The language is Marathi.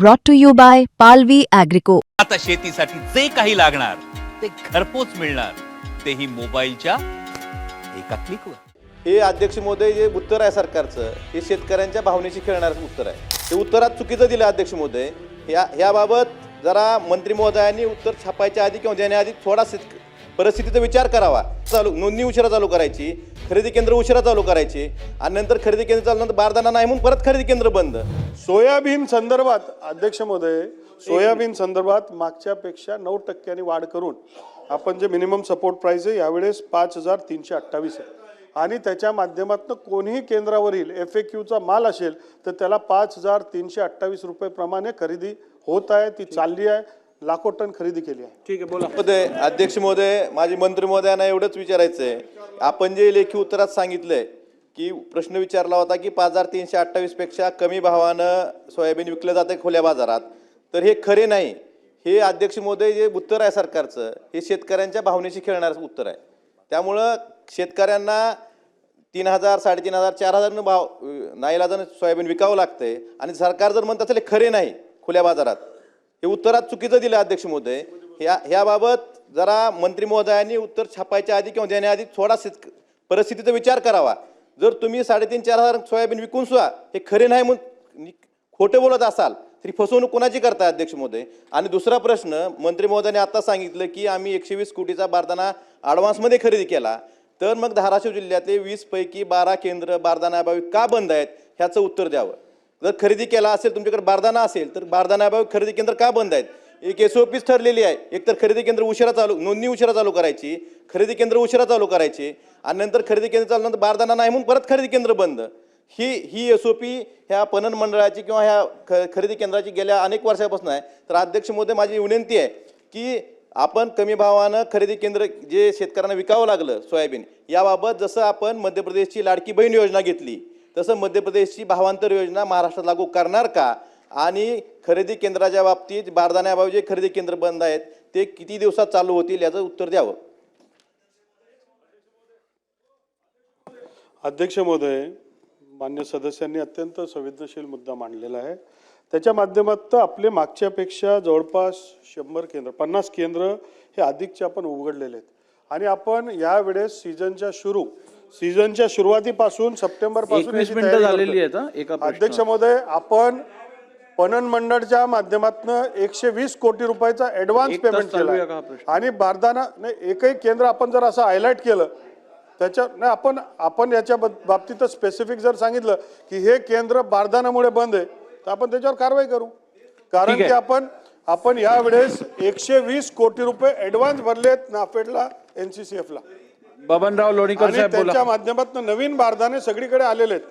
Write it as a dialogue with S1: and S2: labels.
S1: brought to you by Palvi Agrico.
S2: आता शेतीसाठी जे काही लागणार ते घरपोच मिळणार, तेही मोबाईलच्या एका क्लिकवर.
S3: हे अध्यक्ष महोदय जे उत्तर आहे सरकारचं, हे शेतकऱ्यांच्या भावनेशी खेळणारं उत्तर आहे. ते उत्तरात चुकीचं दिलं अध्यक्ष महोदय. याबाबत जरा मंत्री महोदयांनी उत्तर छापायच्या आधी किंवा देण्याआधी थोडा परिस्थितीचा विचार करावा. नोंदणी उशिरा चालू करायची, खरेदी केंद्र उशिरा चालू करायची आणि नंतर खरेदी केंद्र चालू बारदाना नाही म्हणून परत खरेदी केंद्र बंद.
S4: सोयाबीन संदर्भात अध्यक्ष महोदय, सोयाबीन संदर्भात मागच्यापेक्षा 9% वाढ करून आपण जे मिनिमम सपोर्ट प्राइस आहे यावेळेस 5328 आहे आणि त्याच्या माध्यमातून कोणीही केंद्रावरील FAQचा माल असेल तर त्याला 5328 रुपये प्रमाणे खरेदी होत आहे. ती चालली आहे, लाखो टन खरेदी केली आहे.
S3: ठीक आहे, बोला. अध्यक्ष महोदय, माझी मंत्री महोदयांना एवढंच विचारायचं आहे, आपण जे लेखी उत्तरात सांगितलंय की प्रश्न विचारला होता की 5328 पेक्षा कमी भावानं सोयाबीन विकलं जाते खुल्या बाजारात, तर हे खरे नाही. हे अध्यक्ष महोदय जे उत्तर आहे सरकारचं, हे शेतकऱ्यांच्या भावनेशी खेळणारं उत्तर आहे. त्यामुळं शेतकऱ्यांना 3000, 3500, 4000 भाव नाईलाजानं सोयाबीन विकावं लागतंय आणि सरकार जर म्हणत असेल खरे नाही खुल्या बाजारात, हे उत्तरात चुकीचं दिलं अध्यक्ष महोदय. याबाबत जरा मंत्री महोदयांनी उत्तर छापायच्या आधी किंवा देण्याआधी थोडा परिस्थितीचा विचार करावा. जर तुम्ही 3,500-4,000 सोयाबीन विकून सुद्धा हे खरे नाही म्हणून खोटं बोलत असाल तरी फसवणूक कोणाची करताय अध्यक्ष महोदय. आणि दुसरा प्रश्न, मंत्री महोदयांनी आता सांगितलं की आम्ही 120 कोटीचा बारदाना ॲडव्हान्समध्ये खरेदी केला, तर मग धाराशिव जिल्ह्यातले 20 पैकी 12 केंद्र बारदानाअभावी का बंद आहेत ह्याचं उत्तर द्यावं. जर खरेदी केला असेल, तुमच्याकडे बारदाना असेल, तर बारदानाअभावी खरेदी केंद्र का बंद आहेत. एक SOPच ठरलेली आहे, एकतर खरेदी केंद्र उशिरा चालू, नोंदणी उशिरा चालू करायची, खरेदी केंद्र उशिरा चालू करायची आणि नंतर खरेदी केंद्र चालू नंतर बारदाना नाही म्हणून परत खरेदी केंद्र बंद. ही SOP ह्या पणन मंडळाची किंवा ह्या खरेदी केंद्राची गेल्या अनेक वर्षापासून आहे. तर अध्यक्ष महोदय, माझी विनंती आहे की आपण कमी भावानं खरेदी केंद्र जे शेतकऱ्यांना विकावं लागलं सोयाबीन, याबाबत जसं आपण मध्य प्रदेशची लाडकी बहीण योजना घेतली तसं मध्य प्रदेशची भावांतर योजना महाराष्ट्रात लागू करणार का, आणि खरेदी केंद्राच्या बाबतीत बारदाण्याअभावी जे खरेदी केंद्र बंद आहेत ते किती दिवसात चालू होतील याचं उत्तर द्यावं.
S4: अध्यक्ष महोदय, मान्य सदस्यांनी अत्यंत संवेदनशील मुद्दा मांडलेला आहे. त्याच्या माध्यमातून आपले मागच्यापेक्षा जवळपास 100 केंद्र, 50 केंद्र हे अधिकचे आपण उघडलेले आहेत आणि आपण यावेळेस सीझनच्या सुरुवातीपासून सप्टेंबरपासून
S5: झालेली आहे.
S4: अध्यक्ष महोदय, आपण पणन मंडळच्या माध्यमातून 120 कोटी रुपयाचा ॲडव्हान्स पेमेंट केला आणि बारदाना नाही एकही केंद्र आपण जर असं हायलाईट केलं त्याच्या नाही आपण याच्या बाबतीत स्पेसिफिक जर सांगितलं की हे केंद्र बारदानामुळे बंद आहे तर आपण त्याच्यावर कारवाई करू. कारण की आपण यावेळेस 120 कोटी रुपये ॲडव्हान्स भरलेत नाफेडला, NCCF ला.
S5: बबनराव लोणीकर साहेब बोला.
S4: त्यांच्या माध्यमातून नवीन बारदाने सगळीकडे आलेले आहेत.